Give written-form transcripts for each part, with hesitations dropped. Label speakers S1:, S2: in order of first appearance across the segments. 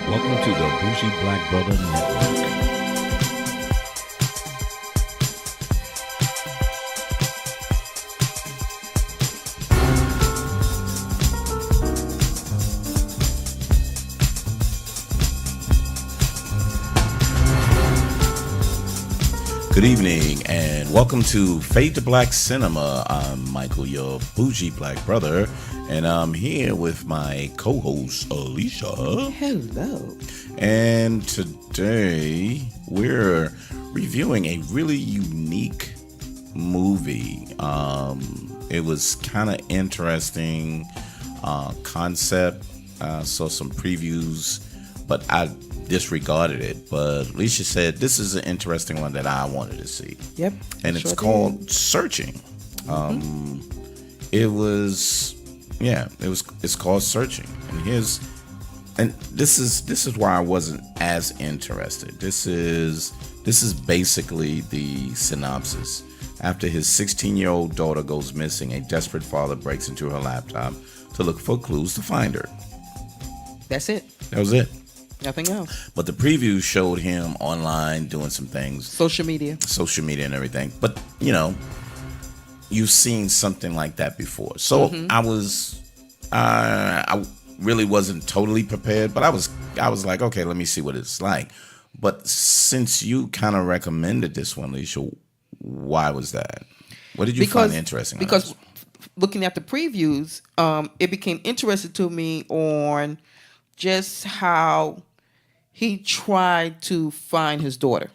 S1: Welcome to the Bougie Black Brother Network. Good evening and welcome to Fade to Black Cinema. I'm Michael, your bougie black brother, and I'm here with my co-host Alicia.
S2: Hello.
S1: And today we're reviewing a really unique movie. It was kind of interesting concept. Saw some previews, but I disregarded it. But Alicia said this is an interesting one that I wanted to see.
S2: Yep.
S1: And it's called Searching. It's called Searching. And this is why I wasn't as interested. This is basically the synopsis. After his 16-year-old daughter goes missing, a desperate father breaks into her laptop to look for clues to find her.
S2: That's it.
S1: That was it.
S2: Nothing else.
S1: But the preview showed him online doing some things.
S2: Social media
S1: and everything. But, you've seen something like that before. So I really wasn't totally prepared, but I was like, okay, let me see what it's like. But since you kind of recommended this one, Alicia, why was that? What did you find interesting?
S2: Because looking at the previews, it became interesting to me on just how he tried to find his daughter.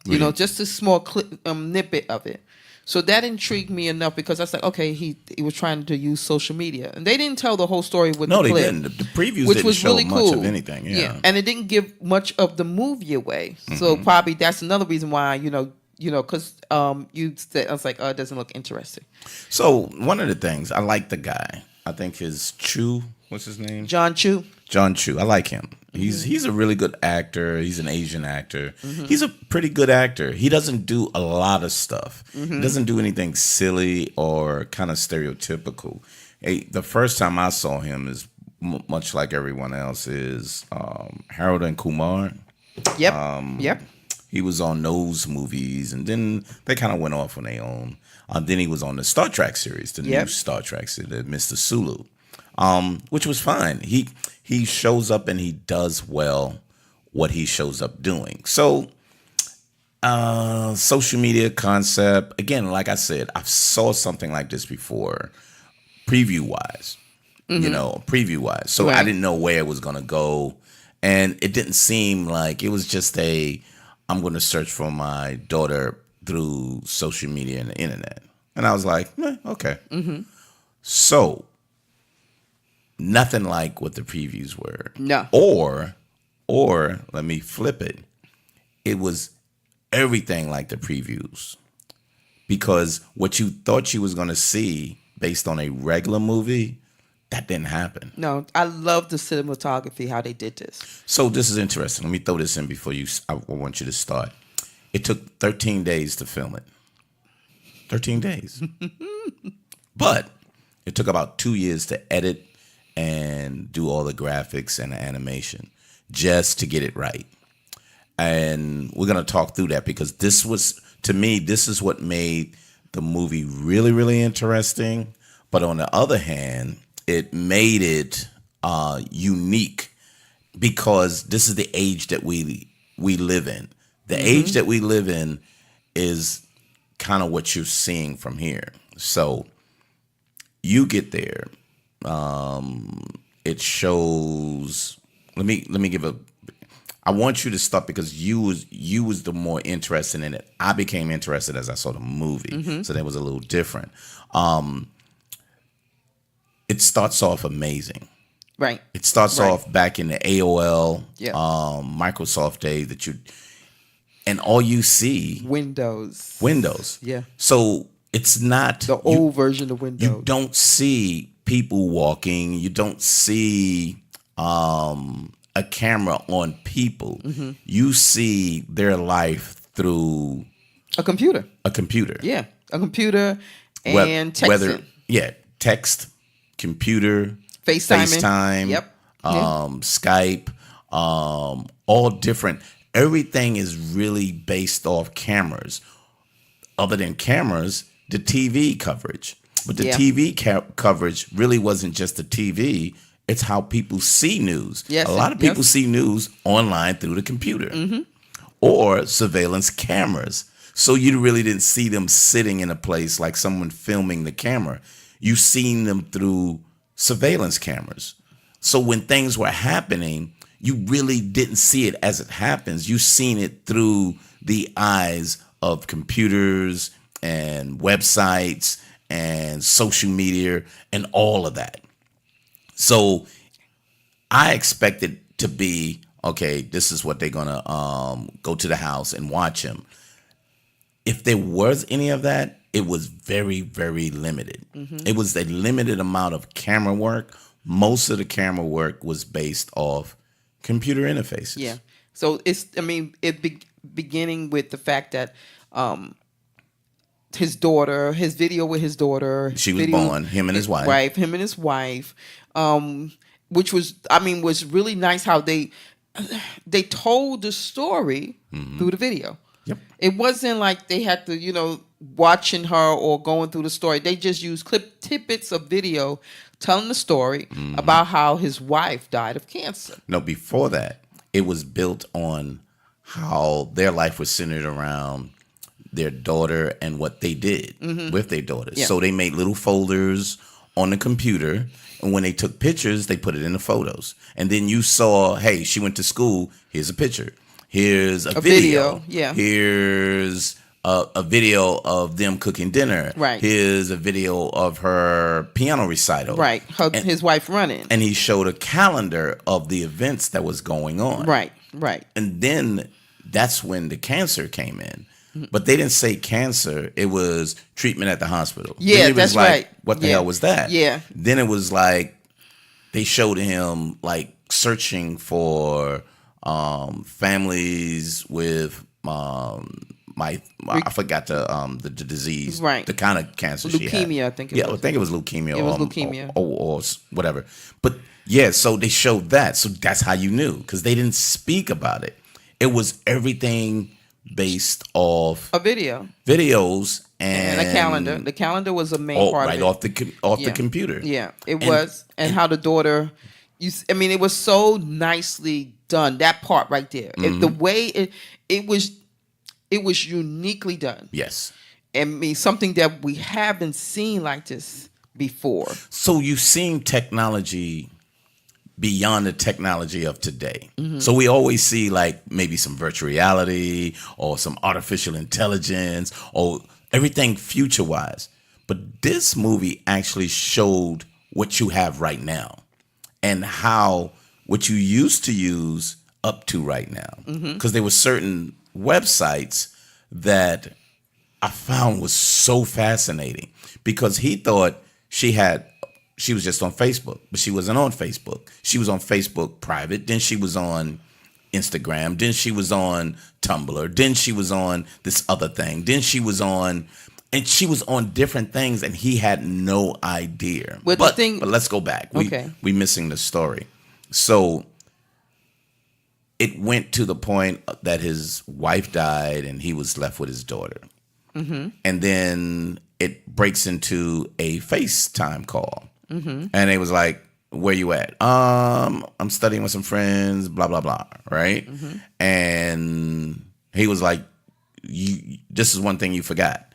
S1: Really?
S2: Just a small snippet of it. So that intrigued me enough because I was like, okay, he was trying to use social media. And they didn't tell the whole story with the clip.
S1: No, they didn't. The previews
S2: which
S1: didn't
S2: was
S1: show
S2: really
S1: much
S2: cool.
S1: of anything. Yeah.
S2: And it didn't give much of the movie away. So probably that's another reason why, because you said, I was like, oh, it doesn't look interesting.
S1: So one of the things, I like the guy. I think his what's his name?
S2: John Chu.
S1: I like him. He's a really good actor. He's an Asian actor. He's a pretty good actor. He doesn't do a lot of stuff. He doesn't do anything silly or kind of stereotypical. The first time I saw him is much like everyone else is Harold and Kumar.
S2: Yep.
S1: He was on those movies, and then they kind of went off on their own. Then he was on the Star Trek series, the new Star Trek series, Mr. Sulu, which was fine. He shows up and he does well what he shows up doing. So, social media concept, again, like I said, I saw something like this before, preview-wise, preview-wise. So I didn't know where it was going to go, and it didn't seem like it was just I'm going to search for my daughter through social media and the internet. And I was like, okay. So, nothing like what the previews were.
S2: No.
S1: Or let me flip it. It was everything like the previews. Because what you thought you was going to see based on a regular movie, that didn't happen.
S2: No, I love the cinematography, how they did this.
S1: So this is interesting. Let me throw this in before I want you to start. It took 13 days to film it. 13 days. But it took about 2 years to edit and do all the graphics and the animation just to get it right. And we're going to talk through that because this is what made the movie really, really interesting. But on the other hand, it made it unique because this is the age that we live in. The age that we live in is kind of what you're seeing from here. So you get there. It shows. Let me give a. I want you to start because you was the more interested in it. I became interested as I saw the movie, so that was a little different. It starts off amazing.
S2: Right.
S1: It starts off back in the AOL, Microsoft days and all you see
S2: Windows. Yeah.
S1: So it's not
S2: the old version of Windows.
S1: You don't see people walking. You don't see a camera on people. You see their life through
S2: a computer.
S1: Yeah,
S2: a computer and texting.
S1: Text, computer,
S2: FaceTiming.
S1: FaceTime,
S2: Yep. Yeah.
S1: Skype, all different. Everything is really based off cameras. Other than cameras, the TV coverage. But the
S2: Yeah.
S1: TV coverage really wasn't just the TV. It's how people see news.
S2: Yes.
S1: A lot of people
S2: Yes.
S1: see news online through the computer or surveillance cameras. So you really didn't see them sitting in a place like someone filming the camera. You seen them through surveillance cameras. So when things were happening, you really didn't see it as it happens. You seen it through the eyes of computers and websites and social media and all of that. So I expected to be, okay, this is what they're gonna go to the house and watch him. If there was any of that, it was very, very limited. It was a limited amount of camera work. Most of the camera work was based off computer interfaces.
S2: Yeah. So it's, I mean, beginning with the fact that his daughter, his video with his daughter,
S1: She was born, him and his wife.
S2: him and his wife, which was, I mean, was really nice how they told the story through the video.
S1: Yep.
S2: It wasn't like they had to, watching her or going through the story. They just used tidbits of video telling the story about how his wife died of cancer.
S1: No, before that, it was built on how their life was centered around their daughter and what they did with their daughter.
S2: Yeah.
S1: So they made little folders on the computer, and when they took pictures, they put it in the photos. And then you saw, hey, she went to school. Here's a picture. Here's a video.
S2: Yeah.
S1: Here's a video of them cooking dinner.
S2: Right.
S1: Here's a video of her piano recital.
S2: Right. His wife running.
S1: And he showed a calendar of the events that was going on.
S2: Right. Right.
S1: And then that's when the cancer came in. But they didn't say cancer. It was treatment at the hospital.
S2: Yeah,
S1: Then it was
S2: that's
S1: like,
S2: right.
S1: What the
S2: Yeah.
S1: hell was that?
S2: Yeah.
S1: Then it was like they showed him like searching for families with I forgot the disease,
S2: Right.
S1: the kind of cancer she had.
S2: Leukemia, I think it
S1: Yeah,
S2: was.
S1: I think it was leukemia.
S2: It was leukemia.
S1: Or whatever. But yeah, so they showed that. So that's how you knew, because they didn't speak about it. It was everything based off
S2: A video.
S1: videos
S2: And a calendar. The calendar was a main part
S1: right
S2: of it.
S1: off the
S2: Yeah.
S1: computer.
S2: Yeah, it was. And how the daughter, I mean, it was so nicely done. That part right there. The way it was uniquely done.
S1: Yes.
S2: I mean, something that we haven't seen like this before.
S1: So you've seen technology beyond the technology of today. So we always see like maybe some virtual reality or some artificial intelligence or everything future wise. But this movie actually showed what you have right now and how what you used to use up to right now. Because there were certain websites that I found was so fascinating, because he thought she was just on Facebook, but she wasn't on Facebook. She was on Facebook private. Then she was on Instagram. Then she was on Tumblr. Then she was on this other thing. Then she was on different things, and he had no idea.
S2: But
S1: let's go back.
S2: Okay.
S1: We missing the story. So it went to the point that his wife died and he was left with his daughter. And then it breaks into a FaceTime call. And it was like, where you at? I'm studying with some friends, blah, blah, blah, right? And he was like, this is one thing you forgot.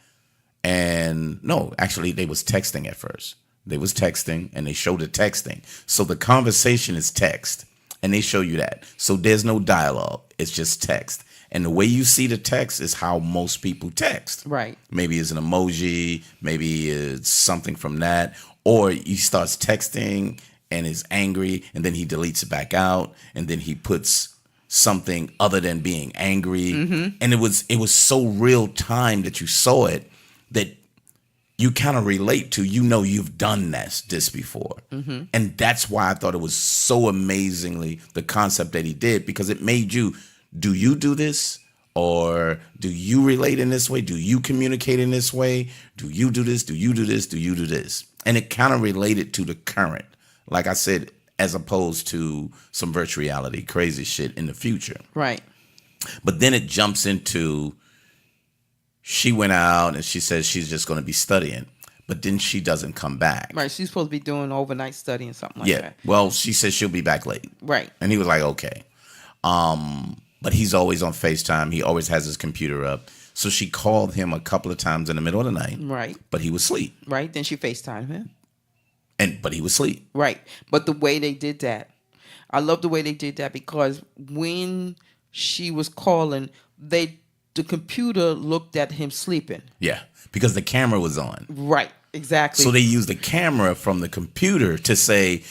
S1: And no, actually, they was texting at first. They was texting, and they showed the texting. So the conversation is text, and they show you that. So there's no dialogue. It's just text. And the way you see the text is how most people text.
S2: Right.
S1: Maybe it's an emoji. Maybe it's something from that. Or he starts texting and is angry, and then he deletes it back out, and then he puts something other than being angry. And it was so real time that you saw it that you kind of relate to, you've done this before. And that's why I thought it was so amazingly the concept that he did, because it made you, do you do this? Or do you relate in this way? Do you communicate in this way? Do you do this? Do you do this? Do you do this? And it kind of related to the current. like I said, as opposed to some virtual reality crazy shit in the future.
S2: Right.
S1: But then it jumps into, she went out and she says she's just going to be studying, but then she doesn't come back.
S2: Right. She's supposed to be doing overnight studying, something like that.
S1: Yeah. Well, she says she'll be back late.
S2: Right.
S1: And he was like, okay. But he's always on FaceTime. He always has his computer up. So she called him a couple of times in the middle of the night.
S2: Right.
S1: But he was asleep.
S2: Right. Then she FaceTimed him.
S1: But he was asleep.
S2: Right. But the way they did that, I love the way they did that, because when she was calling, the computer looked at him sleeping.
S1: Yeah. Because the camera was on.
S2: Right. Exactly.
S1: So they used the camera from the computer to say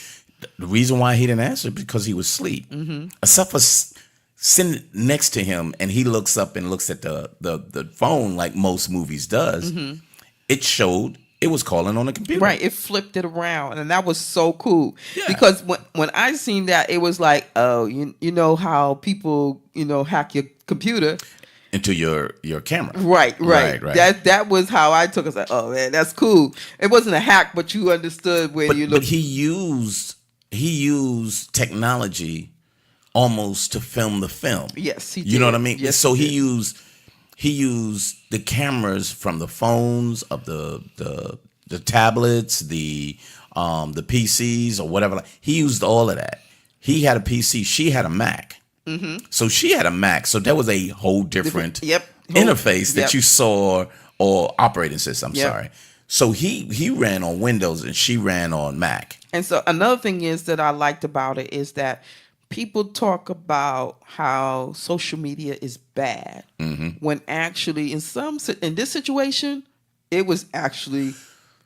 S1: the reason why he didn't answer because he was asleep. Asaf was sitting next to him, and he looks up and looks at the phone like most movies does. It showed it was calling on the computer.
S2: Right. It flipped it around, and that was so cool.
S1: Yeah.
S2: Because when I seen that, it was like, oh, you know how people, hack your computer
S1: into your camera.
S2: Right. That was how I took it. I was like, oh man, that's cool. It wasn't a hack, but you understood where you looked.
S1: But he used technology almost to film the film.
S2: Yes, he did.
S1: You know what I mean?
S2: Yes,
S1: so
S2: he
S1: used the cameras from the phones, of the tablets, the PCs or whatever. He used all of that. He had a PC. She had a Mac. So she had a Mac. So there was a whole different interface that you saw, or operating system. I'm sorry. So he ran on Windows and she ran on Mac.
S2: And so another thing is that I liked about it is that people talk about how social media is bad, when actually in this situation, it was actually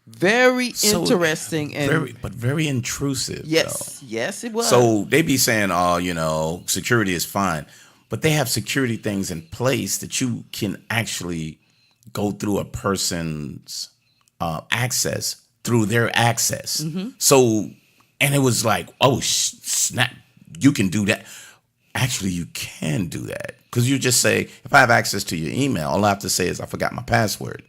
S2: very interesting and
S1: very intrusive.
S2: Yes,
S1: though.
S2: Yes, it was.
S1: So they be saying, oh, security is fine, but they have security things in place that you can actually go through a person's access through their access. So, and it was like, oh snap, you can do that. Actually, you can do that, because you just say, if I have access to your email, all I have to say is I forgot my password,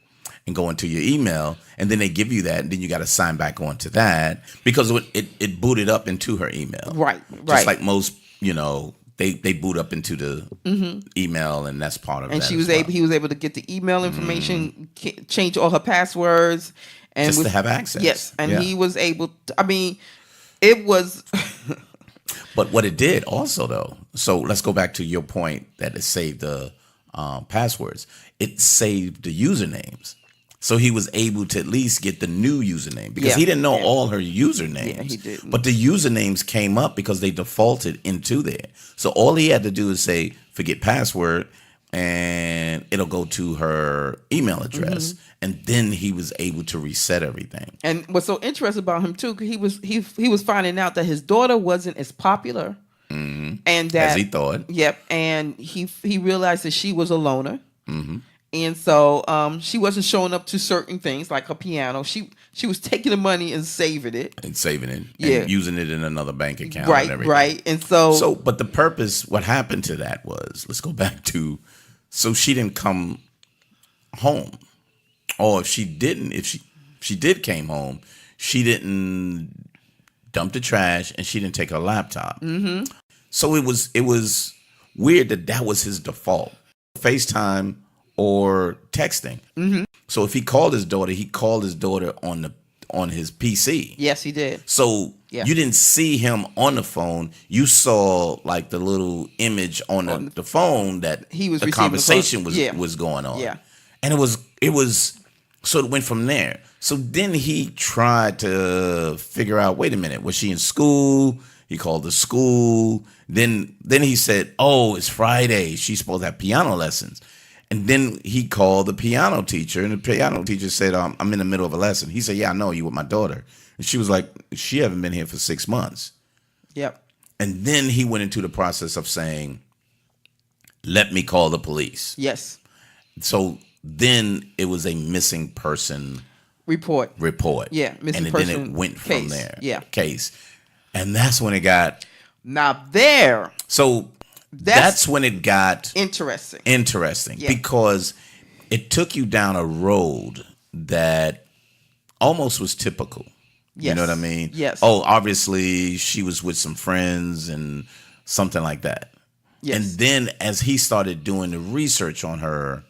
S1: and go into your email, and then they give you that, and then you got to sign back on to that, because it booted up into her email.
S2: Right.
S1: Just like most, they boot up into the email, and that's part of it.
S2: And he was able to get the email information, change all her passwords, and
S1: just to have access.
S2: Yes, and he was able to, I mean, it was.
S1: But what it did also, though, so let's go back to your point that it saved the passwords. It saved the usernames. So he was able to at least get the new username, because he didn't know all her usernames.
S2: Yeah, he didn't.
S1: But the usernames came up because they defaulted into there. So all he had to do is say, forget password, and it'll go to her email address. And then he was able to reset everything.
S2: And what's so interesting about him too, he was finding out that his daughter wasn't as popular, and that,
S1: as he thought.
S2: Yep, and he realized that she was a loner. And so she wasn't showing up to certain things like her piano. She was taking the money and saving it. And
S1: using it in another bank account.
S2: Right,
S1: and everything.
S2: right. And so
S1: but the purpose, what happened to that was, let's go back to, so she didn't come home. Or if she did came home, she didn't dump the trash, and she didn't take her laptop. So it was weird that was his default. FaceTime or texting. So if he called his daughter on his PC.
S2: Yes, he did.
S1: So you didn't see him on the phone. You saw like the little image on the phone that
S2: he was
S1: the conversation was going on.
S2: Yeah.
S1: And it was so it went from there. So then he tried to figure out, wait a minute, was she in school? He called the school. Then he said, oh, it's Friday. She's supposed to have piano lessons. And then he called the piano teacher, and the piano teacher said, I'm in the middle of a lesson. He said, yeah, I know, you with my daughter. And she was like, she haven't been here for 6 months.
S2: Yep.
S1: And then he went into the process of saying, let me call the police.
S2: Yes.
S1: So then it was a missing person report.
S2: Yeah, missing
S1: and
S2: person
S1: then it went
S2: case.
S1: From there.
S2: Yeah.
S1: Case. And that's when it got.
S2: Now there.
S1: So that's when it got
S2: interesting. Yeah.
S1: Because it took you down a road that almost was typical. You know what I
S2: Yes.
S1: mean?
S2: Yes.
S1: Oh, obviously she was with some friends and something like that. And
S2: Yes.
S1: then as he started doing the research on her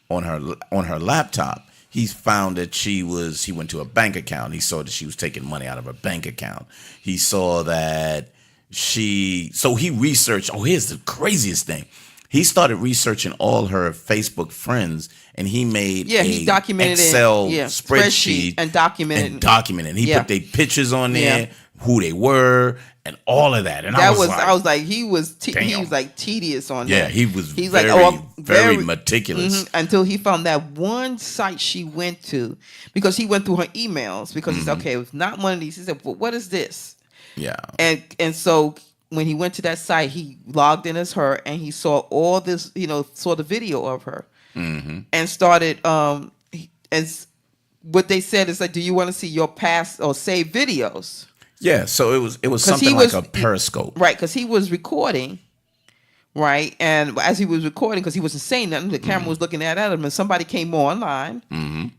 S1: on her laptop, he found that he went to a bank account. He saw that she was taking money out of her bank account. He saw that so he researched, oh, here's the craziest thing. He started researching all her Facebook friends, and he made
S2: He documented
S1: Excel
S2: it. Yeah.
S1: spreadsheet
S2: And documented.
S1: and documented. And he
S2: Yeah.
S1: put their pictures on there,
S2: Yeah.
S1: who they were, and all of that. And
S2: I
S1: I
S2: was
S1: like,
S2: like he was
S1: damn.
S2: like tedious on
S1: yeah,
S2: that.
S1: he was
S2: He's
S1: very,
S2: like
S1: very meticulous.
S2: until he found that one site she went to, because he went through her emails, because he said, okay, it's not one of these. He said, well, what is this?
S1: Yeah.
S2: And so when he went to that site, he logged in as her, and he saw all this, saw the video of her, and started as what they said is like, do you want to see your past or save videos?
S1: Yeah, so it was something like a Periscope.
S2: Right, because he was recording, right? And as he was recording, because he wasn't saying nothing, the camera was looking at him, and somebody came online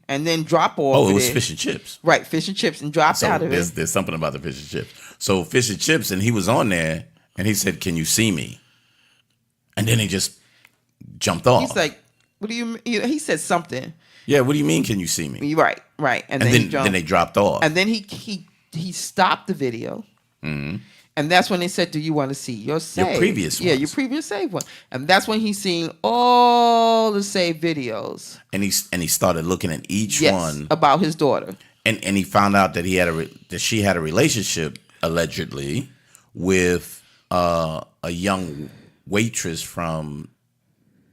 S2: and then dropped off.
S1: Oh, it was Fish and Chips.
S2: Right, Fish and Chips, and dropped out of it.
S1: There's something about the Fish and Chips. So Fish and Chips, and he was on there, and he said, "Can you see me?" And then he just jumped off.
S2: He's like, "What do you mean?" He said something.
S1: Yeah, what do you mean? Can you see me?
S2: Right. And then he jumped.
S1: Then they dropped off.
S2: And then he stopped the video. And that's when they said, do you want to see your save?
S1: Your previous
S2: Yeah,
S1: ones.
S2: your previous save one. And that's when he's seeing all the saved videos.
S1: And he started looking at each one
S2: about his daughter.
S1: And he found out that that she had a relationship, allegedly, with a young waitress from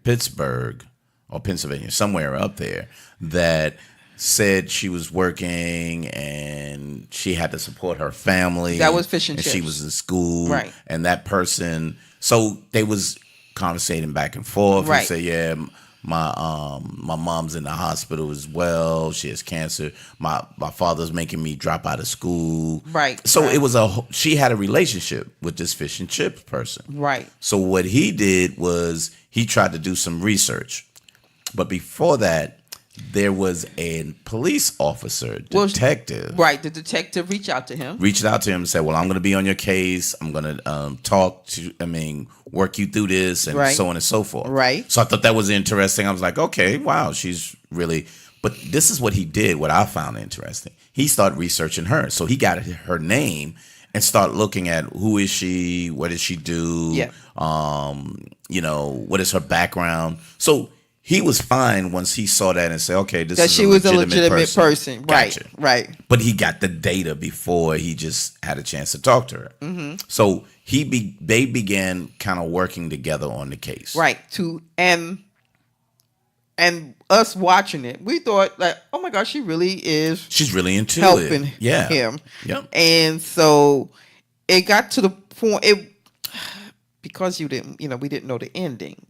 S1: Pittsburgh or Pennsylvania, somewhere up there, that said she was working and she had to support her family.
S2: That was Fish and
S1: Chips.
S2: Chips.
S1: She was in school.
S2: Right.
S1: And that person, so they was conversating back and forth.
S2: Right.
S1: He said, yeah, my mom's in the hospital as well. She has cancer. My father's making me drop out of school.
S2: Right.
S1: So it was she had a relationship with this Fish and Chips person.
S2: Right.
S1: So what he did was he tried to do some research. But before that, there was a police officer, detective.
S2: Right. The detective reached out to him
S1: And said, well, I'm going to be on your case. I'm going to work you through this and so on and so forth.
S2: Right.
S1: So I thought that was interesting. I was like, okay, wow, she's really, but this is what he did, what I found interesting. He started researching her. So he got her name and started looking at who is she, what does she do?
S2: Yeah.
S1: What is her background? So he was fine once he saw that and said, okay, this is
S2: she was a legitimate person.
S1: Gotcha.
S2: Right.
S1: But he got the data before he just had a chance to talk to her. So they began kind of working together on the case.
S2: Right. And us watching it, we thought like, oh my gosh, she's really into helping him.
S1: Yep.
S2: And so it got to the point because we didn't know the ending.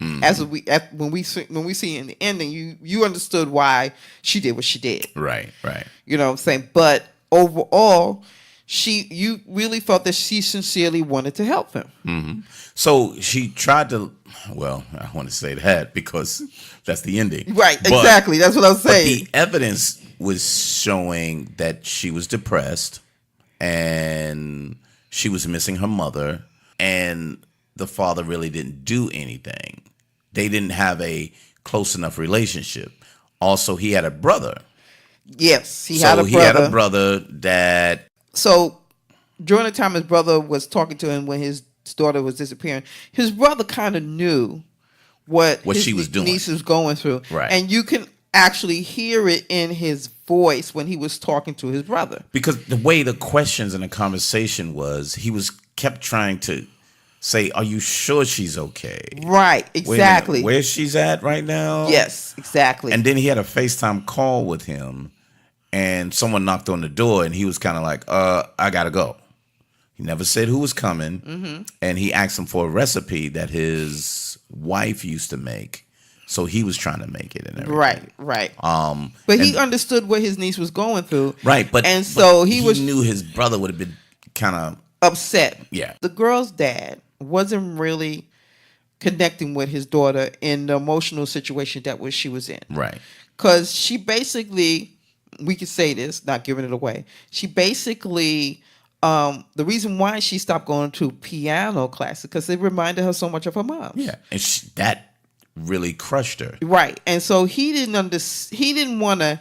S2: When we see in the ending, you understood why she did what she did.
S1: Right.
S2: You know what I'm saying? But overall, you really felt that she sincerely wanted to help him.
S1: Mm-hmm. So she tried to. Well, I want to say that because that's the ending.
S2: Right. Exactly. That's what I was saying.
S1: But the evidence was showing that she was depressed and she was missing her mother, and the father really didn't do anything. They didn't have a close enough relationship. Also, he had a brother.
S2: Yes, he had a
S1: brother that.
S2: So during the time his brother was talking to him when his daughter was disappearing, his brother kind of knew what
S1: she was doing.
S2: Niece was going through.
S1: Right.
S2: And you can actually hear it in his voice when he was talking to his brother.
S1: Because the way the questions and the conversation was, he kept trying to say, are you sure she's okay?
S2: Right, exactly.
S1: Where she's at right now?
S2: Yes, exactly.
S1: And then he had a FaceTime call with him, and someone knocked on the door, and he was kind of like, I gotta go. He never said who was coming, and he asked him for a recipe that his wife used to make, so he was trying to make it and everything.
S2: Right. But he understood what his niece was going through.
S1: Right, but he knew his brother would have been kind of
S2: upset.
S1: Yeah.
S2: The girl's dad wasn't really connecting with his daughter in the emotional situation that she was in.
S1: Right.
S2: Because she basically we could say this, not giving it away. She basically, the reason why she stopped going to piano classes because it reminded her so much of her mom.
S1: Yeah, and that really crushed her.
S2: Right, and so he didn't want to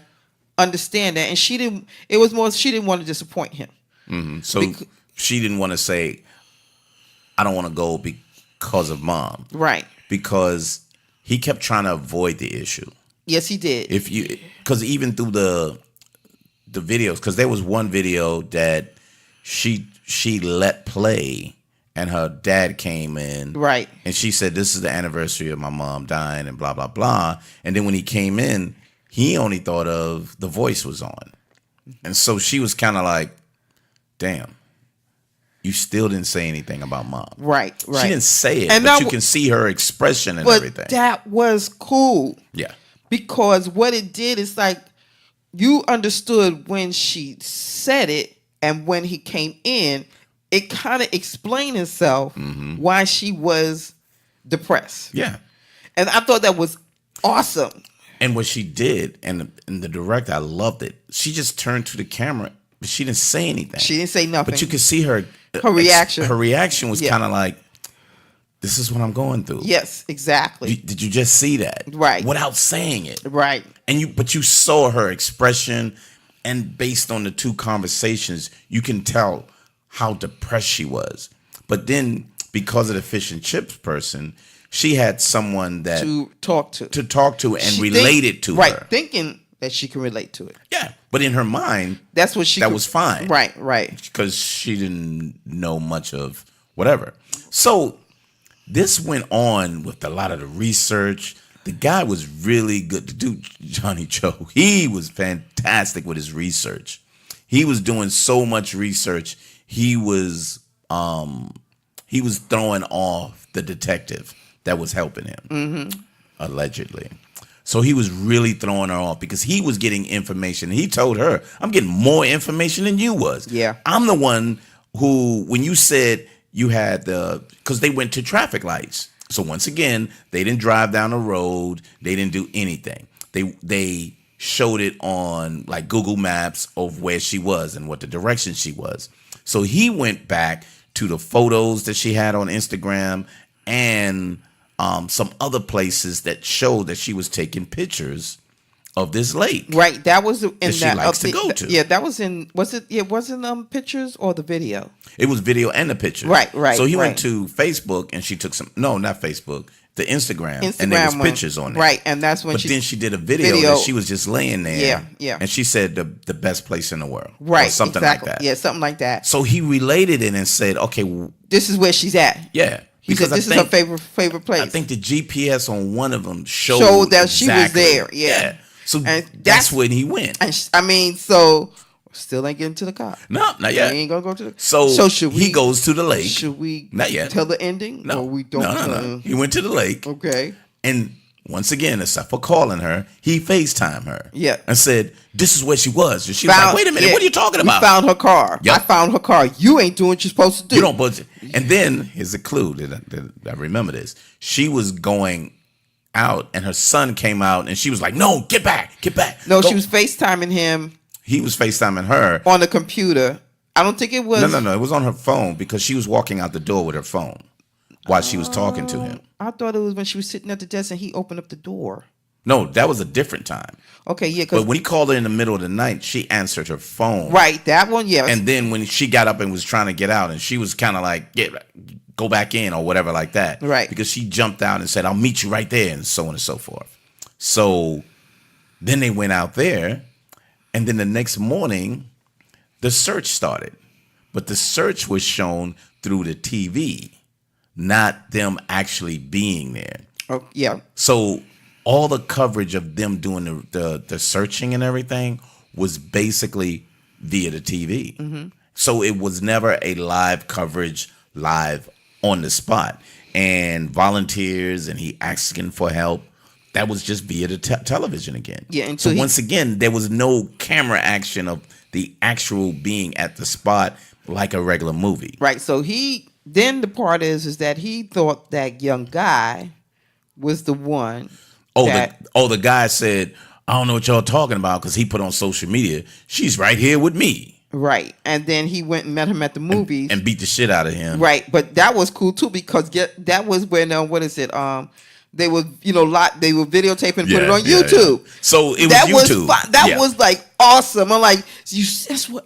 S2: understand that, and she didn't. It was more she didn't want to disappoint him.
S1: Mm-hmm. So she didn't want to say, "I don't want to go because of mom."
S2: Right,
S1: because he kept trying to avoid the issue.
S2: Yes, he did.
S1: Because even through the videos, because there was one video that she let play, and her dad came in,
S2: right,
S1: and she said, "This is the anniversary of my mom dying," and blah blah blah. And then when he came in, he only thought of the voice was on, and so she was kind of like, "Damn, you still didn't say anything about mom."
S2: Right.
S1: She didn't say it, but you can see her expression and everything.
S2: That was cool.
S1: Yeah.
S2: Because what it did is like you understood when she said it and when he came in, it kind of explained itself why she was depressed.
S1: Yeah.
S2: And I thought that was awesome.
S1: And what she did, and the director, I loved it. She just turned to the camera, but she didn't say anything.
S2: She didn't say nothing.
S1: But you could see her
S2: reaction.
S1: Her reaction was kind of like, "This is what I'm going through."
S2: Yes, exactly.
S1: Did you just see that?
S2: Right.
S1: Without saying it.
S2: Right.
S1: But you saw her expression, and based on the two conversations, you can tell how depressed she was. But then, because of the fish and chips person, she had someone that
S2: to talk to
S1: and related to her.
S2: Right, thinking that she can relate to it.
S1: Yeah, but in her mind,
S2: that was fine. Right.
S1: Because she didn't know much of whatever. So this went on with a lot of the research. The guy was really good. The dude, Johnny Cho, he was fantastic with his research. He was doing so much research. He was throwing off the detective that was helping him, allegedly. So he was really throwing her off because he was getting information. He told her, "I'm getting more information than you was.
S2: Yeah,
S1: I'm the one who, when you said you had because they went to traffic lights. So once again, they didn't drive down the road. They didn't do anything. They showed it on like Google Maps of where she was and what the direction she was. So he went back to the photos that she had on Instagram and some other places that showed that she was taking pictures of this lake.
S2: Right. That was in
S1: that she likes to go to.
S2: Yeah, that was in. Was it? It wasn't pictures or the video.
S1: It was video and the pictures.
S2: Right.
S1: So he went to Facebook and she took some. No, not Facebook. The Instagram and there was pictures on it.
S2: Right, and that's when.
S1: But then she did a video that she was just laying there.
S2: Yeah.
S1: And she said the best place in the world.
S2: Right.
S1: Or something
S2: exactly.
S1: like that.
S2: Yeah, something like that.
S1: So he related it and said, "Okay,
S2: this is where she's at."
S1: Yeah.
S2: Because this is her favorite place.
S1: I think the GPS on one of them showed
S2: that she was there. Yeah.
S1: So that's when he went.
S2: And so still ain't getting to the car.
S1: No, not yet.
S2: We ain't gonna go to the.
S1: So should he goes to the lake.
S2: Should we?
S1: Not yet.
S2: Tell the ending.
S1: No,
S2: or we don't.
S1: No. He went to the lake.
S2: Okay.
S1: And once again, except for calling her, he FaceTimed her.
S2: Yeah.
S1: And said, "This is where she was." And she was like, "Wait a minute, what are you talking about?"
S2: We found her car.
S1: Yep.
S2: I found her car. You ain't doing what you're supposed to do.
S1: You don't budget. And then here's a clue that I remember this. She was going out and her son came out and she was like, "No, get back.
S2: No,
S1: Go."
S2: she was FaceTiming him.
S1: He was FaceTiming her.
S2: On the computer. I don't think it was.
S1: No. It was on her phone because she was walking out the door with her phone while she was talking to him.
S2: I thought it was when she was sitting at the desk and he opened up the door.
S1: No, that was a different time.
S2: Okay, yeah.
S1: But when he called her in the middle of the night, she answered her phone.
S2: Right, that one, yeah.
S1: And then when she got up and was trying to get out, and she was kind of like, go back in or whatever like that.
S2: Right.
S1: Because she jumped out and said, "I'll meet you right there," and so on and so forth. So then they went out there, and then the next morning, the search started. But the search was shown through the TV, not them actually being there.
S2: Oh, yeah.
S1: So all the coverage of them doing the searching and everything was basically via the TV. Mm-hmm. So it was never a live coverage, live on the spot. And volunteers and he asking for help, that was just via the television again.
S2: Yeah. And
S1: so once again, there was no camera action of the actual being at the spot like a regular movie.
S2: Right. So then the part is that he thought that young guy was the one.
S1: The guy said, I don't know what y'all talking about because he put on social media, she's right here with me.
S2: Right. And then he went and met him at the movies.
S1: And beat the shit out of him.
S2: Right. But that was cool too because that was when, what is it? They were, they were videotaping and put it on YouTube.
S1: Yeah. So it was YouTube.
S2: That was like awesome. I'm like,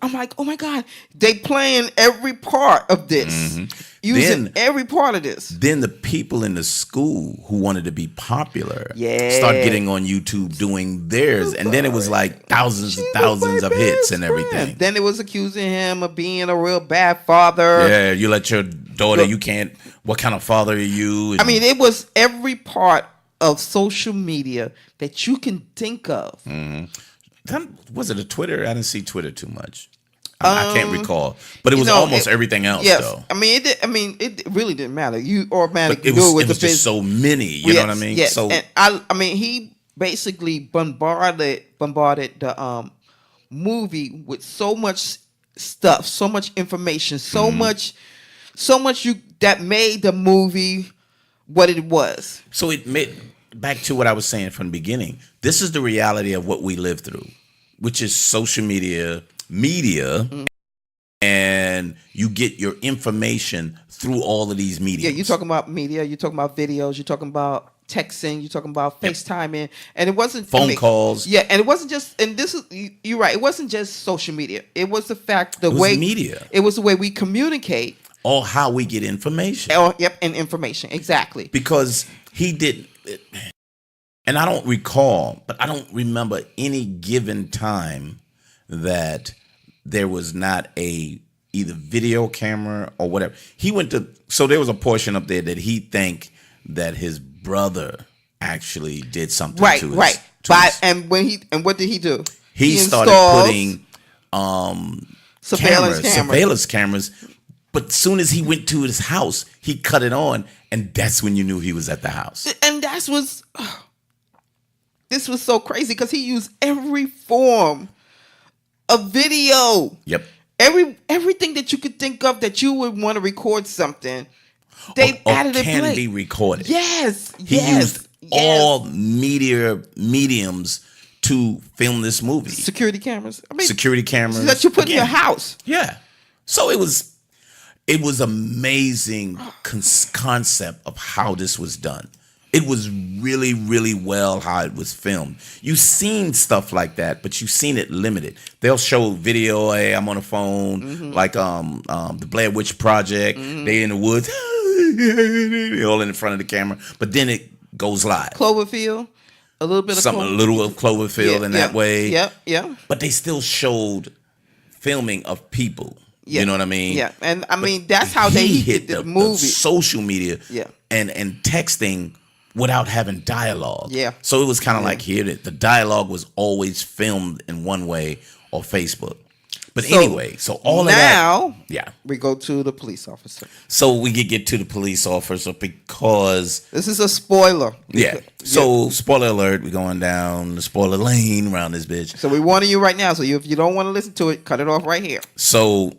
S2: I'm like, oh my God. They playing every part of this. Mm-hmm. Using every part of this.
S1: Then the people in the school who wanted to be popular start getting on YouTube doing theirs. And then it was like thousands and thousands of hits and everything.
S2: Then it was accusing him of being a real bad father.
S1: Yeah, you let your daughter, you can't, what kind of father are you?
S2: I mean, it was every part of social media that you can think of.
S1: Mm-hmm. Was it a Twitter? I didn't see Twitter too much. I can't recall, but it was almost everything else.
S2: Yes,
S1: though.
S2: I mean, it really didn't matter. You automatically
S1: knew
S2: it was
S1: just so many. You know what I mean?
S2: Yes,
S1: so
S2: and I mean, he basically bombarded the movie with so much stuff, so much information, so much that made the movie what it was.
S1: So it made back to what I was saying from the beginning. This is the reality of what we live through, which is social media. And you get your information through all of these media.
S2: Yeah, you're talking about media, you're talking about videos, you're talking about texting, you're talking about FaceTiming, and it wasn't
S1: phone calls.
S2: Yeah, and it wasn't just, and this is, you're right, it wasn't just social media. It was the fact, the way
S1: media.
S2: It was the way we communicate.
S1: Or how we get information.
S2: And information, exactly.
S1: Because he did, and I don't recall, but I don't remember any given time that there was not either video camera or whatever. He went to, so there was a portion up there that he think that his brother actually did something to his.
S2: And what did he do?
S1: He started putting surveillance cameras. But as soon as he went to his house, he cut it on, and that's when you knew he was at the house.
S2: And this was so crazy because he used every form of video.
S1: Yep.
S2: Everything that you could think of that you would want to record something, they added it.
S1: Can be recorded.
S2: Yes.
S1: He used all mediums to film this movie.
S2: Security cameras.
S1: Security cameras
S2: that you put in your house.
S1: Yeah. So it was amazing concept of how this was done. It was really, really well how it was filmed. You've seen stuff like that, but you've seen it limited. They'll show video, hey, I'm on the phone, like the Blair Witch Project. They in the woods, all in front of the camera. But then it goes live.
S2: Cloverfield, a little bit of
S1: a little of Cloverfield in that way.
S2: Yeah.
S1: But they still showed filming of people.
S2: Yeah.
S1: You know what I mean?
S2: Yeah, and I mean that's how they hit the movie.
S1: The social media.
S2: Yeah.
S1: And texting without having dialogue.
S2: Yeah.
S1: So it was kind of like here that the dialogue was always filmed in one way or Facebook. But anyway, so all of that.
S2: Now,
S1: yeah,
S2: we go to the police officer.
S1: So we could get to the police officer because
S2: this is a spoiler.
S1: Yeah. So spoiler alert, we're going down the spoiler lane around this bitch.
S2: So we're warning you right now. So if you don't want to listen to it, cut it off right here.
S1: So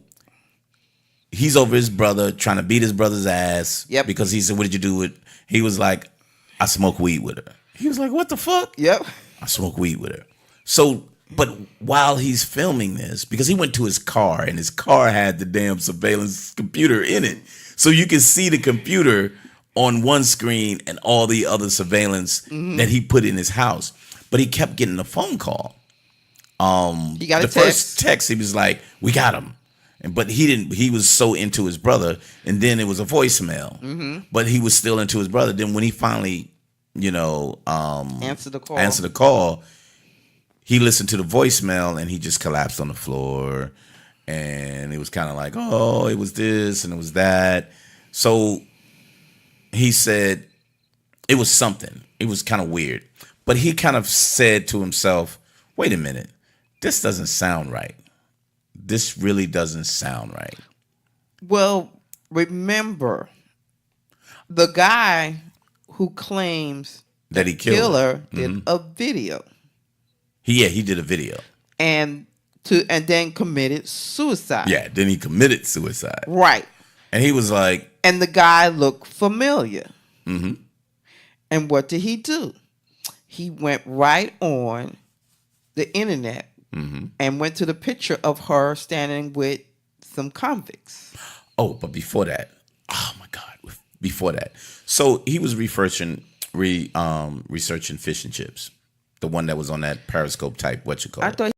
S1: he's over his brother, trying to beat his brother's ass.
S2: Yep.
S1: Because he said, "What did you do with?" He was like, "I smoke weed with her." He was like, "What the fuck?"
S2: Yep.
S1: I smoke weed with her. So, but while he's filming this, because he went to his car and his car had the damn surveillance computer in it, so you can see the computer on one screen and all the other surveillance that he put in his house. But he kept getting a phone call.
S2: He got
S1: the first text. He was like, "We got him." But he didn't. He was so into his brother, and then it was a voicemail. But he was still into his brother. Then when he finally, answered the call, he listened to the voicemail and he just collapsed on the floor. And it was kind of like, oh, it was this and it was that. So he said it was something. It was kind of weird. But he kind of said to himself, "Wait a minute, this doesn't sound right. This really doesn't sound right."
S2: Well, remember, the guy who claims
S1: that he killed
S2: her did a video.
S1: He did a video.
S2: And then committed suicide.
S1: Yeah, then he committed suicide.
S2: Right.
S1: And he was like...
S2: And the guy looked familiar. And what did he do? He went right on the internet and went to the picture of her standing with some convicts.
S1: Oh, but before that, oh my God, before that, so he was researching fish and chips, the one that was on that Periscope type. What you call
S2: I
S1: it?
S2: thought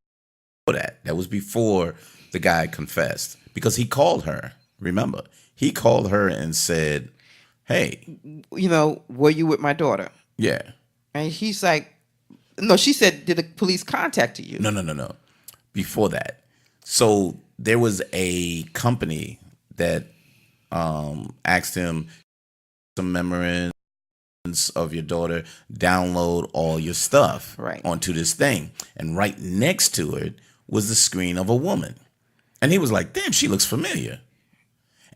S1: That was before the guy confessed, because he called her. Remember, he called her and said, "Hey,
S2: were you with my daughter?"
S1: yeah."
S2: And he's like, no, she said, did the police contact you?
S1: No. Before that. So there was a company that asked him some memorandums of your daughter, download all your stuff onto this thing. And right next to it was the screen of a woman. And he was like, damn, she looks familiar.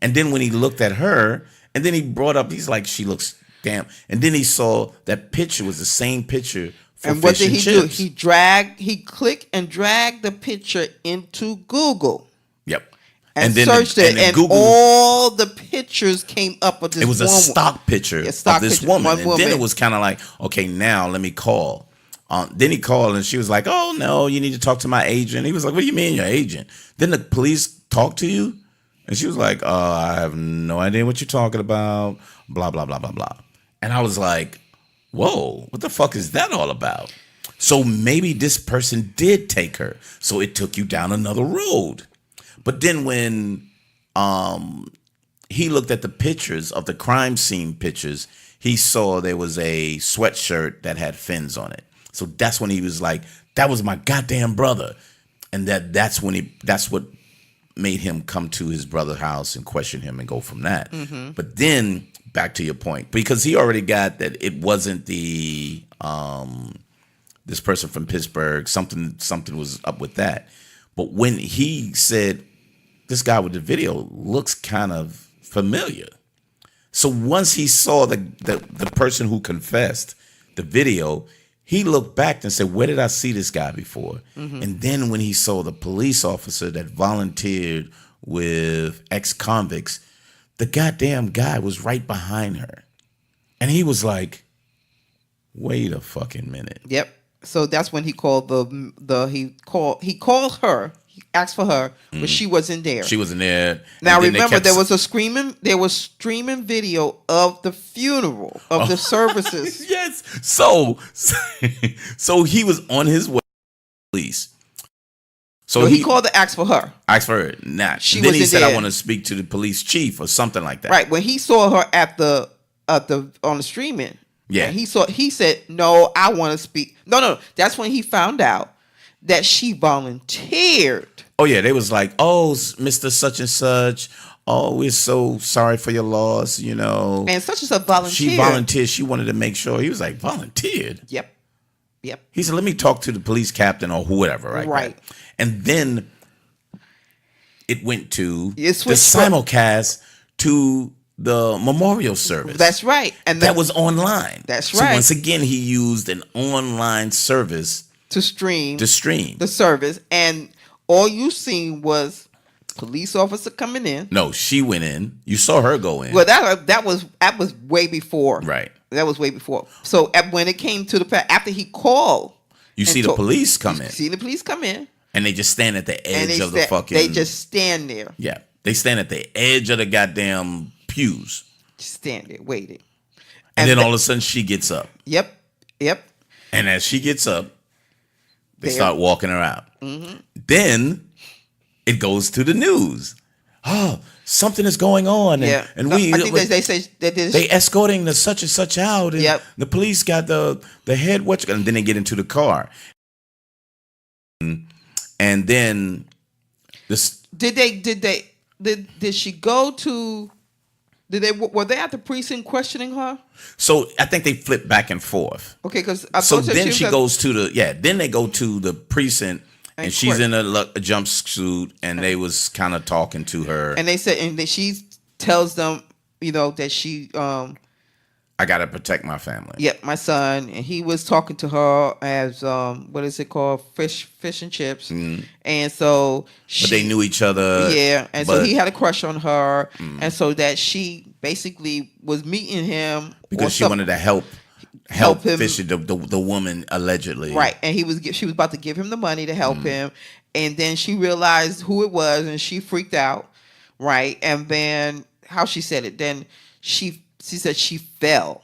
S1: And then when he looked at her, and then he brought up, he's like, she looks damn. And then he saw that picture was the same picture for
S2: and what
S1: fish
S2: did he
S1: chips.
S2: do? He clicked and dragged the picture into Google.
S1: Yep.
S2: And then searched it, and Google, all the pictures came up of this woman.
S1: It was a stock picture of this woman. And then it was kind of like, okay, now let me call. Then he called, and she was like, oh, no, you need to talk to my agent. He was like, what do you mean your agent? Then the police talk to you? And she was like, I have no idea what you're talking about, blah, blah, blah, blah, blah. And I was like, whoa, what the fuck is that all about? So maybe this person did take her. So it took you down another road. But then when he looked at the pictures of the crime scene pictures, he saw there was a sweatshirt that had fins on it. So that's when he was like, that was my goddamn brother. And that's what made him come to his brother's house and question him and go from that. Mm-hmm. But then back to your point, because he already got that it wasn't the this person from Pittsburgh, something was up with that. But when he said, this guy with the video looks kind of familiar. So once he saw the person who confessed the video, he looked back and said, where did I see this guy before? Mm-hmm. And then when he saw the police officer that volunteered with ex-convicts, the goddamn guy was right behind her. And he was like, wait a fucking minute.
S2: Yep. So that's when he called he called her. He asked for her, but she wasn't there.
S1: She wasn't there.
S2: Now remember, there was streaming video of the funeral, of the services.
S1: Yes. So he was on his way to the police.
S2: So he called to ask for her.
S1: Asked for her. Nah.
S2: She
S1: then he said,
S2: there.
S1: I want to speak to the police chief or something like that.
S2: Right. When he saw her on the streaming.
S1: Yeah.
S2: He said, no, I want to speak. No. That's when he found out that she volunteered.
S1: Oh, yeah. They was like, oh, Mr. Such and Such. Oh, we're so sorry for your loss,
S2: And such and such volunteered.
S1: She volunteered. She wanted to make sure. He was like, volunteered?
S2: Yep.
S1: He said, let me talk to the police captain or whoever, right?
S2: Right.
S1: And then it went to the simulcast to the memorial service.
S2: That's right.
S1: And that was online.
S2: That's right.
S1: So once again, he used an online service
S2: to stream
S1: the
S2: service. And all you seen was police officer coming in.
S1: No, she went in. You saw her go in.
S2: Well, that was way before.
S1: Right.
S2: That was way before. So when it came to after he called,
S1: you see the police come in.
S2: See the police come in.
S1: And they just stand at the edge of the fucking...
S2: They just stand there.
S1: Yeah. They stand at the edge of the goddamn pews.
S2: Just stand there, waiting.
S1: And then all of a sudden she gets up.
S2: Yep.
S1: And as she gets up, they start walking her out.
S2: Mm-hmm.
S1: Then it goes to the news. Oh, something is going on. And, and I
S2: think they say that
S1: they escorting the such and such out. And the police got the head watch. And then they get into the car. And then this
S2: did she go to were they at the precinct questioning her?
S1: So I think they flip back and forth.
S2: Okay, because
S1: so then she goes to then they go to the precinct and she's in a jumpsuit and they was kind of talking to her
S2: and they said and she tells them that she
S1: I gotta protect my family.
S2: Yep, my son, and he was talking to her as what is it called, fish and chips, and so
S1: but they knew each other.
S2: Yeah, and so he had a crush on her, and so that she basically was meeting him
S1: because she wanted to help
S2: help him.
S1: Fisher, the woman allegedly.
S2: Right, and she was about to give him the money to help him, and then she realized who it was, and she freaked out. Right, and then how she said it, then she said she fell.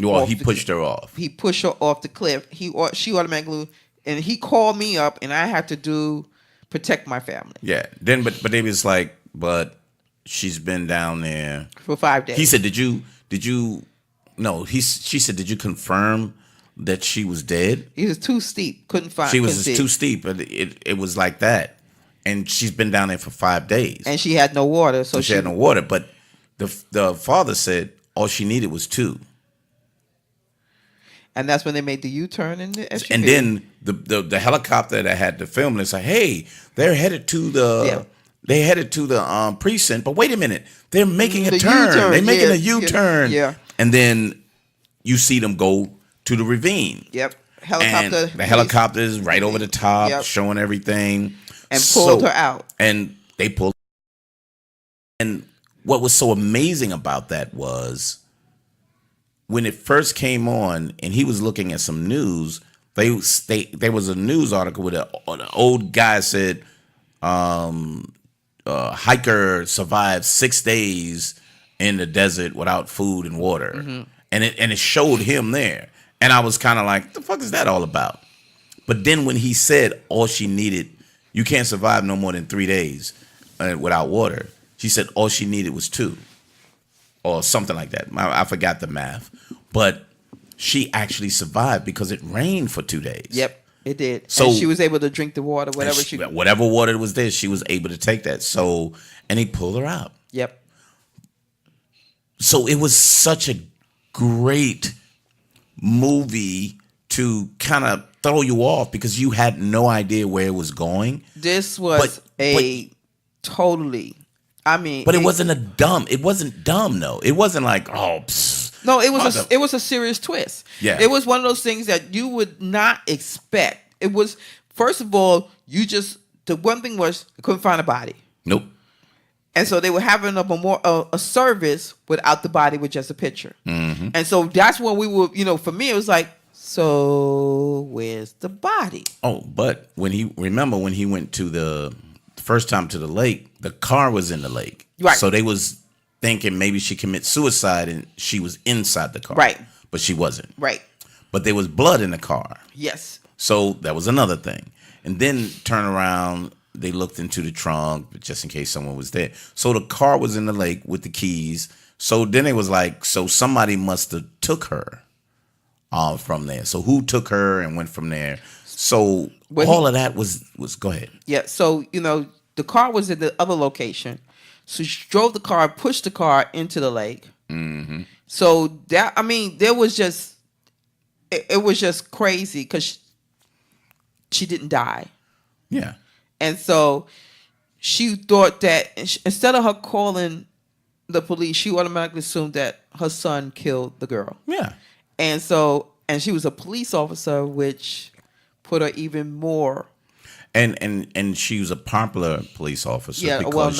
S1: Well, he pushed her off.
S2: He pushed her off the cliff. She automatically, and he called me up, and I had to protect my family.
S1: Yeah. Then, but they was like, but she's been down there
S2: for 5 days.
S1: He said, did you? No. She said, did you confirm that she was dead?
S2: It was too steep. Couldn't find.
S1: She was too steep, but it was like that. And she's been down there for 5 days,
S2: and she had no water. So
S1: she had no water. But the father said all she needed was 2.
S2: And that's when they made the U-turn in the SUV.
S1: And then the helicopter that had the film, they said, "Hey, they're headed to the precinct, but wait a minute, they're making a turn.
S2: U-turn.
S1: They're making a U-turn."
S2: Yeah.
S1: And then you see them go to the ravine.
S2: Yep.
S1: And the helicopter is right over the top, showing everything,
S2: and pulled her out.
S1: And they pulled. And what was so amazing about that was, when it first came on and he was looking at some news, there was a news article where an old guy said, hiker survived 6 days in the desert without food and water. Mm-hmm. And it showed him there. And I was kind of like, the fuck is that all about? But then when he said all she needed, you can't survive no more than 3 days without water. She said all she needed was 2. Or something like that. I forgot the math. But she actually survived because it rained for 2 days.
S2: Yep, it did.
S1: So
S2: and she was able to drink the water,
S1: whatever water was there, she was able to take that. So, and he pulled her out.
S2: Yep.
S1: So it was such a great movie to kind of throw you off because you had no idea where it was going.
S2: This was totally...
S1: but it wasn't dumb though. It wasn't like, oh, psst.
S2: No, it was a serious twist.
S1: Yeah.
S2: It was one of those things that you would not expect. It was, first of all, the one thing was, I couldn't find a body.
S1: Nope.
S2: And so they were having a service without the body with just a picture. Mm-hmm. And so that's when we were, for me, it was like, so where's the body?
S1: Oh, but when he went to the first time to the lake, the car was in the lake.
S2: Right.
S1: So they was thinking maybe she committed suicide and she was inside the car.
S2: Right.
S1: But she wasn't.
S2: Right.
S1: But there was blood in the car.
S2: Yes.
S1: So that was another thing. And then turn around, they looked into the trunk just in case someone was there. So the car was in the lake with the keys. So then it was like, so somebody must have took her from there. So who took her and went from there? So all of that was go ahead.
S2: Yeah. So, the car was in the other location. So she drove the car, pushed the car into the lake. Mm-hmm. So there was just, it was just crazy because she didn't die.
S1: Yeah.
S2: And so she thought that instead of her calling the police, she automatically assumed that her son killed the girl.
S1: Yeah.
S2: And she was a police officer, which put her even more.
S1: And she was a popular police officer because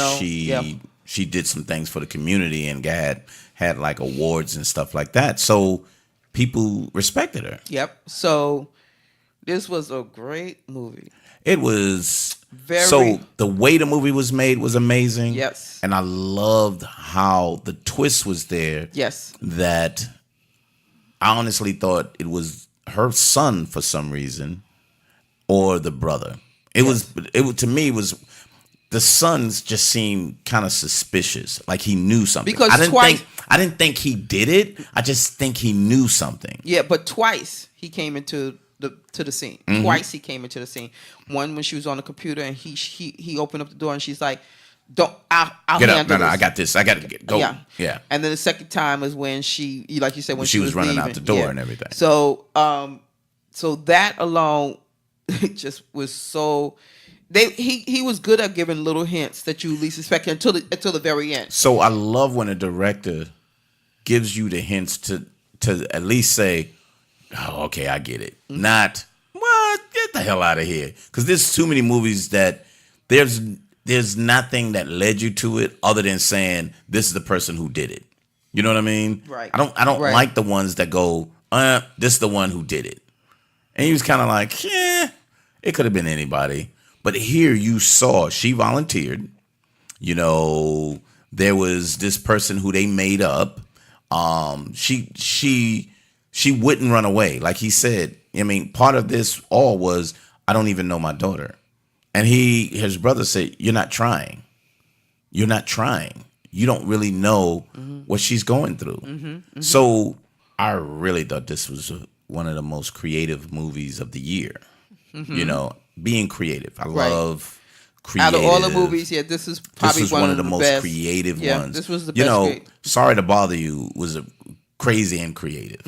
S1: she did some things for the community and had like awards and stuff like that. So people respected her.
S2: Yep. So this was a great movie.
S1: It was so the way the movie was made was amazing.
S2: Yes.
S1: And I loved how the twist was there.
S2: Yes.
S1: That I honestly thought it was her son for some reason or the brother. It was to me, the sons just seemed kind of suspicious, like he knew something.
S2: Because
S1: I didn't think he did it. I just think he knew something.
S2: Yeah, but twice he came into the scene. Mm-hmm. Twice he came into the scene. One when she was on the computer and he opened up the door and she's like, "Don't, I'll
S1: get
S2: handle
S1: up. No,
S2: this.
S1: I got this. I got to go." Yeah.
S2: And then the second time is when she, like you said, when
S1: she was running
S2: leaving.
S1: out the door and everything.
S2: So, so that alone, it just was so. He was good at giving little hints that you least expect until the very end.
S1: So I love when a director gives you the hints to at least say, "Oh, okay, I get it." Mm-hmm. Not, "What? Get the hell out of here." Because there's too many movies that there's nothing that led you to it other than saying this is the person who did it. You know what I mean?
S2: Right.
S1: I don't like the ones that go, this is the one who did it. And he was kind of like, yeah, it could have been anybody. But here you saw she volunteered. You know, there was this person who they made up. She wouldn't run away. Like he said, I mean, part of this all was, I don't even know my daughter. And his brother said, you're not trying. You're not trying. You don't really know what she's going through. So I really thought this was one of the most creative movies of the year. You know, being creative. I love creative.
S2: Out of all the movies, this is probably
S1: one of the most
S2: best.
S1: creative ones.
S2: This was the best.
S1: You know, Sorry to Bother You was crazy and creative,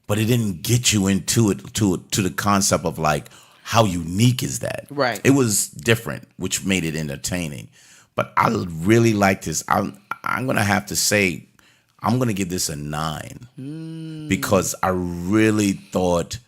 S1: but it didn't get you into it to the concept of like, how unique is that?
S2: Right.
S1: It was different, which made it entertaining. But I really like this. I'm gonna have to say, I'm gonna give this a 9 because I really thought,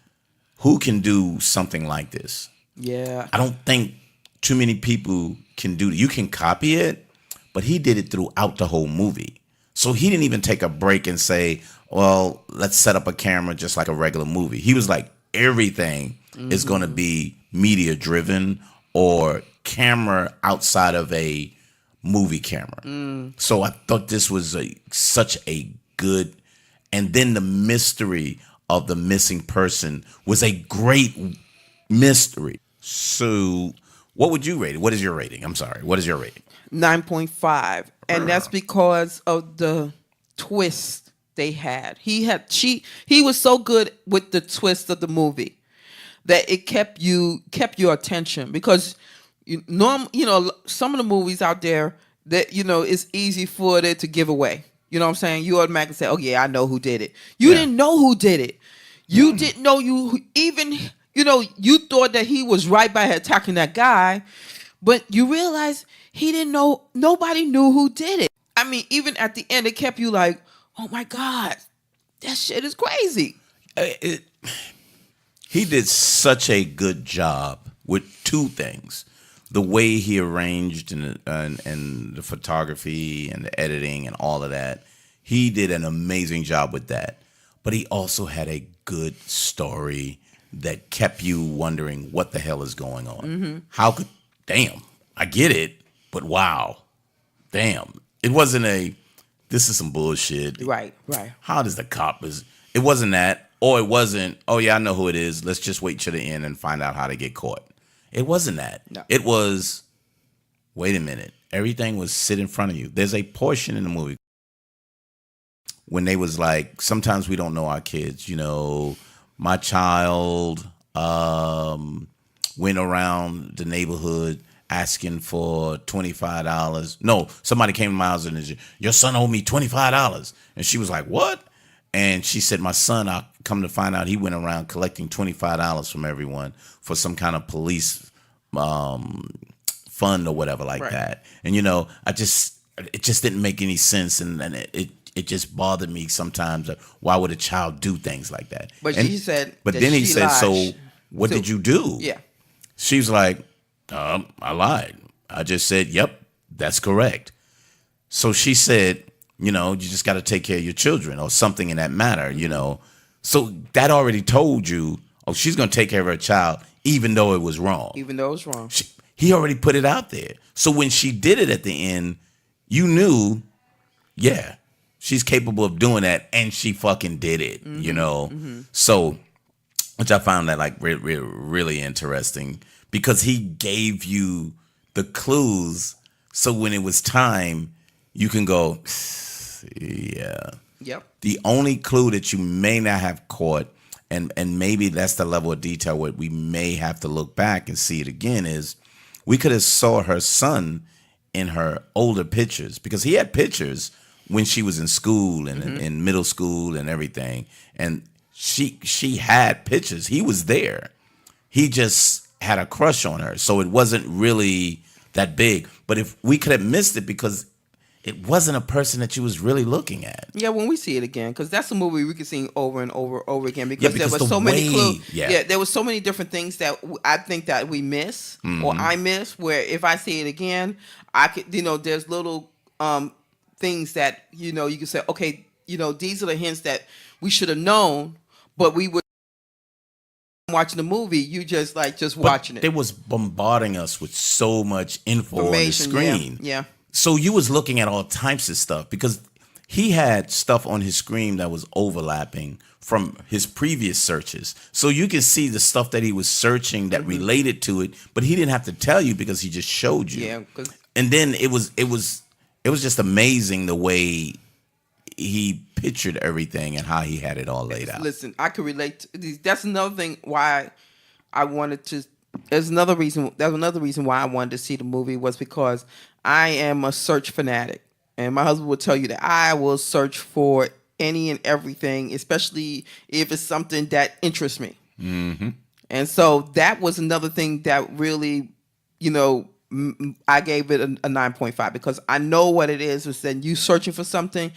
S1: who can do something like this?
S2: Yeah.
S1: I don't think too many people can do it. You can copy it, but he did it throughout the whole movie. So he didn't even take a break and say, well, let's set up a camera just like a regular movie. He was like, everything is going to be media driven or camera outside of a movie camera. So I thought this was such a good, and then the mystery of the missing person was a great mystery. So what would you rate it? What is your rating? I'm sorry. What is your rating?
S2: 9.5. And that's because of the twist they had. He was so good with the twist of the movie that it kept your attention, because some of the movies out there that it's easy for it to give away. You know what I'm saying? You automatically say, "Oh yeah, I know who did it." You didn't know who did it. You didn't know you thought that he was right by attacking that guy, but you realize he didn't know. Nobody knew who did it. I mean, even at the end, it kept you like, "Oh my God, that shit is crazy."
S1: He did such a good job with two things: the way he arranged and the photography and the editing and all of that. He did an amazing job with that. But he also had a good story that kept you wondering what the hell is going on. Damn, I get it, but wow, damn. It wasn't this is some bullshit.
S2: Right.
S1: How does the cop it wasn't that, or it wasn't, oh yeah, I know who it is. Let's just wait to the end and find out how they get caught. It wasn't that.
S2: No.
S1: It was, wait a minute. Everything was sit in front of you. There's a portion in the movie when they was like, sometimes we don't know our kids. My child went around the neighborhood asking for $25. No, somebody came to my house and said, your son owed me $25. And she was like, what? And she said, my son, I come to find out he went around collecting $25 from everyone for some kind of police fund or whatever like that. And, it just didn't make any sense. And it just bothered me sometimes. Why would a child do things like that?
S2: But then he said,
S1: so what did you do?
S2: Yeah.
S1: She was like, I lied. I just said, yep, that's correct. So she said, you just got to take care of your children or something in that matter, So that already told you, she's going to take care of her child, even though it was wrong. He already put it out there. So when she did it at the end, you knew, yeah, she's capable of doing that, and she fucking did it, So, which I found that like really interesting, because he gave you the clues, so when it was time, you can go, yeah.
S2: Yep.
S1: The only clue that you may not have caught, and maybe that's the level of detail where we may have to look back and see it again, is we could have saw her son in her older pictures, because he had pictures when she was in school and in middle school and everything. And she had pictures. He was there. He just had a crush on her. So it wasn't really that big. But if we could have missed it because it wasn't a person that you was really looking at.
S2: Yeah, when we see it again, because that's a movie we could see over and over again, because there was so many clues.
S1: Yeah,
S2: there was so many different things that I think that we miss, or I miss, where if I see it again, I could, there's little things that, you can say, okay, these are the hints that we should have known, But we would watching the movie, you just watching it.
S1: They was bombarding us with so much info on the
S2: Information,
S1: screen.
S2: yeah.
S1: So you was looking at all types of stuff because he had stuff on his screen that was overlapping from his previous searches. So you can see the stuff that he was searching that related to it, but he didn't have to tell you because he just showed you.
S2: Yeah.
S1: And then it was just amazing the way he pictured everything and how he had it all laid out.
S2: Listen, I could relate to these. That's another thing why I wanted to. There's another reason. That's another reason why I wanted to see the movie was because I am a search fanatic, and my husband will tell you that I will search for any and everything, especially if it's something that interests me. Mm-hmm. And so that was another thing that really, I gave it a 9.5 because I know what it is. Is that you searching for something,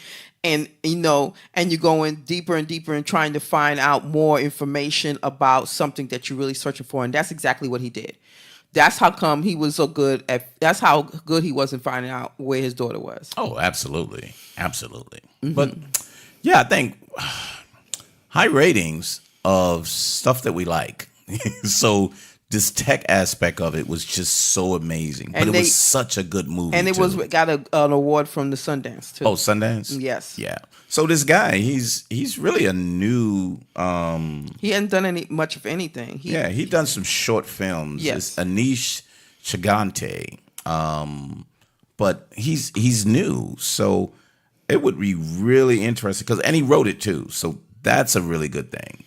S2: and and you're going deeper and deeper and trying to find out more information about something that you're really searching for, and that's exactly what he did. That's how come he was so good at. That's how good he was in finding out where his daughter was.
S1: Oh, absolutely, absolutely. Mm-hmm. But yeah, I think high ratings of stuff that we like. So this tech aspect of it was just so amazing. But it was such a good movie.
S2: And it got an award from the Sundance too.
S1: Oh, Sundance?
S2: Yes.
S1: Yeah. So this guy, he's really a new
S2: he hadn't done much of anything.
S1: He done some short films.
S2: Yes.
S1: It's Anish Chagante. But he's new. So it would be really interesting and he wrote it too. So that's a really good thing.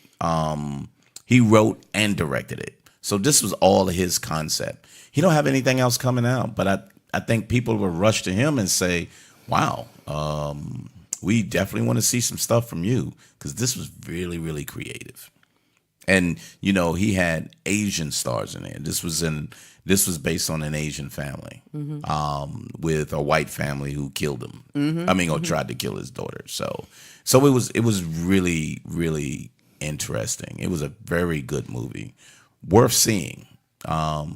S1: He wrote and directed it. So this was all his concept. He don't have anything else coming out, but I think people will rush to him and say, wow, we definitely want to see some stuff from you because this was really, really creative. And, he had Asian stars in it. This was based on an Asian family with a white family who killed him. Or tried to kill his daughter. So it was really, really interesting. It was a very good movie. Worth seeing. I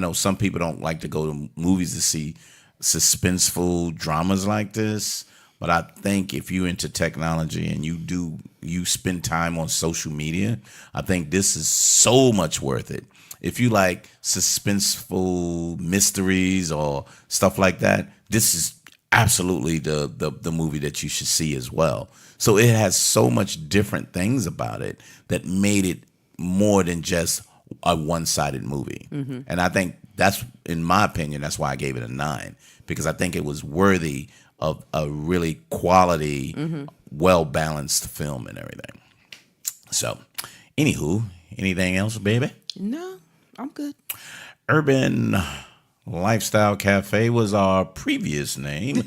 S1: know some people don't like to go to movies to see suspenseful dramas like this, but I think if you're into technology and you spend time on social media, I think this is so much worth it. If you like suspenseful mysteries or stuff like that, this is absolutely the movie that you should see as well. So it has so much different things about it that made it more than just a one-sided movie. Mm-hmm. And I think that's, in my opinion, that's why I gave it a 9, because I think it was worthy of a really quality, well-balanced film and everything. So, anywho, anything else, baby?
S2: No, I'm good.
S1: Urban Lifestyle Cafe was our previous name.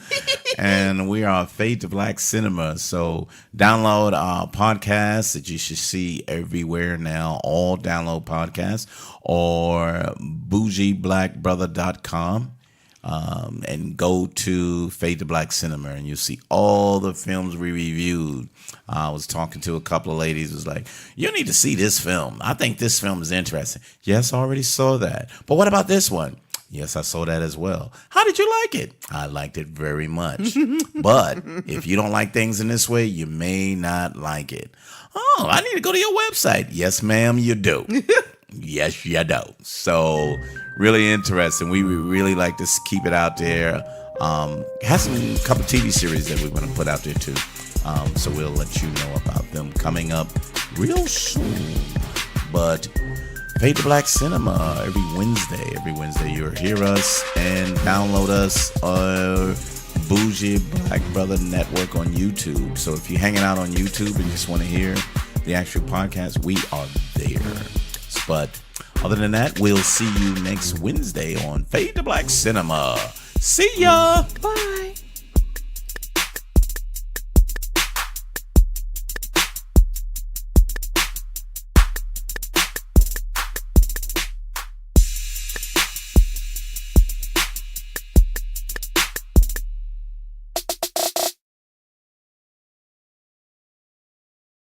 S1: And we are Fade to Black Cinema. So download our podcast that you should see everywhere now. All download podcasts or bougieblackbrother.com. And go to Fade to Black Cinema and you'll see all the films we reviewed. I was talking to a couple of ladies. It was like, you need to see this film. I think this film is interesting. Yes, I already saw that. But what about this one? Yes, I saw that as well. How did you like it? I liked it very much. But if you don't like things in this way, you may not like it. Oh, I need to go to your website. Yes, ma'am, you do. Yes, you do. So really interesting. We would really like to keep it out there. Has some couple TV series that we're going to put out there too. So we'll let you know about them coming up real soon. But Fade to Black Cinema every Wednesday. Every Wednesday you'll hear us and download us Bougie Black Brother Network on YouTube. So if you're hanging out on YouTube and just want to hear the actual podcast, we are there. But other than that, we'll see you next Wednesday on Fade to Black Cinema. See ya!
S2: Bye!